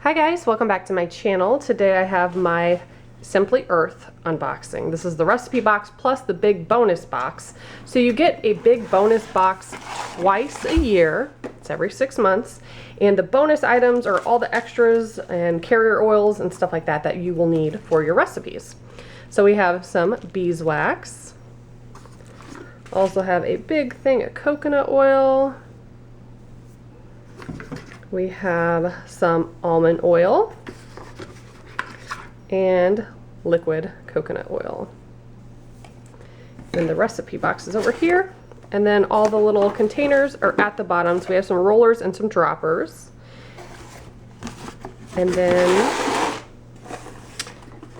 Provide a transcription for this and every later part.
Hi guys, welcome back to my channel. Today I have my Simply Earth unboxing. This is the recipe box plus the big bonus box. So you get a big bonus box twice a year. It's every 6 months. And the bonus items are all the extras and carrier oils and stuff like that that you will need for your recipes. So we have some beeswax. Also have a big thing of coconut oil. We have some almond oil and liquid coconut oil. Then the recipe box is over here, and then all the little containers are at the bottom. So we have some rollers and some droppers. And then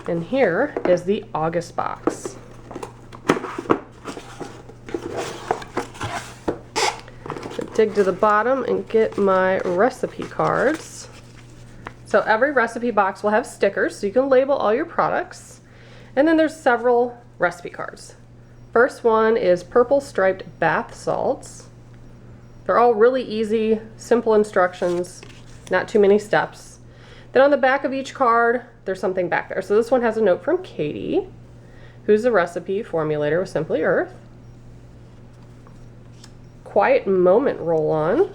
in here is the August box. Dig to the bottom and get my recipe cards. So every recipe box will have stickers so you can label all your products. And then there's several recipe cards. First one is purple striped bath salts. They're all really easy, simple instructions, not too many steps. Then on the back of each card, there's something back there. So this one has a note from Katie, who's the recipe formulator with Simply Earth. Quiet Moment roll-on.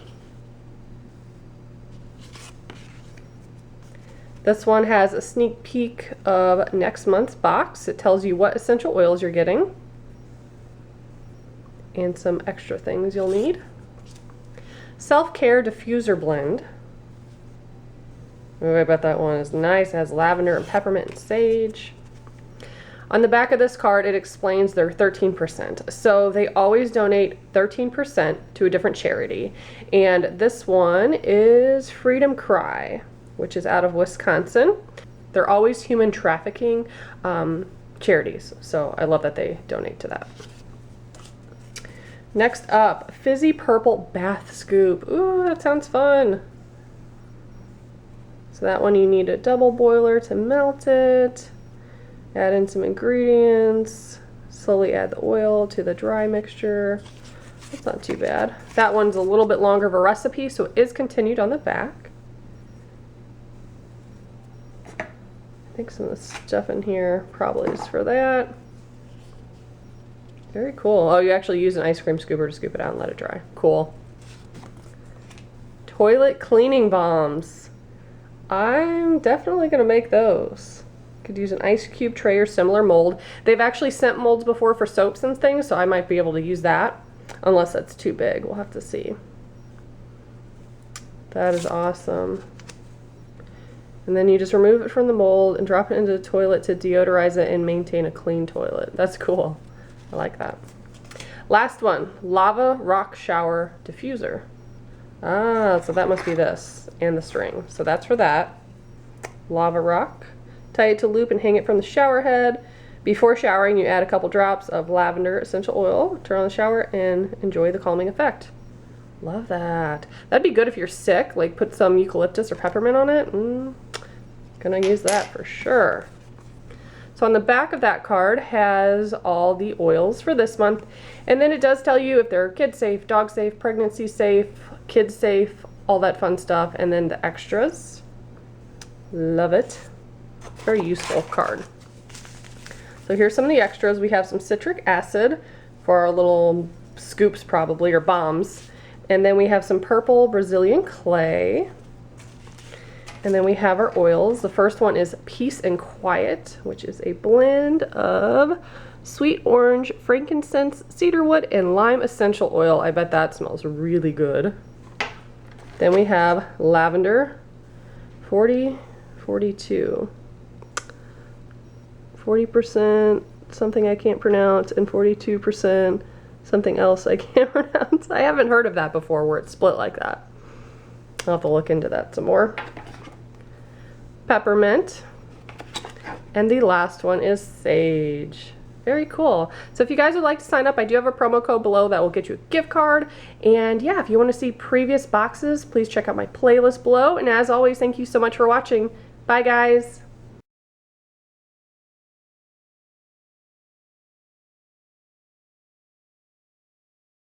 This one has a sneak peek of next month's box. It tells you what essential oils you're getting and some extra things you'll need. Self-Care Diffuser Blend. Oh, I bet that one is nice. It has lavender and peppermint and sage. On the back of this card, it explains their 13%. So they always donate 13% to a different charity. And this one is Freedom Cry, which is out of Wisconsin. They're always human trafficking charities. So I love that they donate to that. Next up, Fizzy Purple Bath Scoop. Ooh, that sounds fun. So that one you need a double boiler to melt it. Add in some ingredients, slowly add the oil to the dry mixture. That's not too bad. That one's a little bit longer of a recipe, so it is continued on the back. I think some of the stuff in here probably is for that. Very cool. Oh, you actually use an ice cream scooper to scoop it out and let it dry. Cool. Toilet cleaning bombs. I'm definitely going to make those. Could use an ice cube tray or similar mold. They've actually sent molds before for soaps and things, so I might be able to use that, unless that's too big. We'll have to see. That is awesome. And then you just remove it from the mold and drop it into the toilet to deodorize it and maintain a clean toilet. That's cool. I like that. Last one, Lava Rock Shower Diffuser. Ah, so that must be this and the string. So that's for that. Lava Rock. Tie it to loop and hang it from the shower head. Before showering, you add a couple drops of lavender essential oil, turn on the shower, and enjoy the calming effect. Love that. That'd be good if you're sick, like put some eucalyptus or peppermint on it. Gonna use that for sure. So on the back of that card has all the oils for this month, and then it does tell you if they're kid safe, dog safe, pregnancy safe, kid safe, all that fun stuff, and then the extras. Love it. Very useful card. So here's some of the extras. We have some citric acid for our little scoops probably, or bombs. And then we have some purple Brazilian clay. And then we have our oils. The first one is Peace and Quiet, which is a blend of sweet orange, frankincense, cedarwood, and lime essential oil. I bet that smells really good. Then we have lavender, 42. 40% something I can't pronounce, and 42% something else I can't pronounce. I haven't heard of that before where it's split like that. I'll have to look into that some more. Peppermint. And the last one is sage. Very cool. So if you guys would like to sign up, I do have a promo code below that will get you a gift card. And yeah, if you want to see previous boxes, please check out my playlist below. And as always, thank you so much for watching. Bye guys.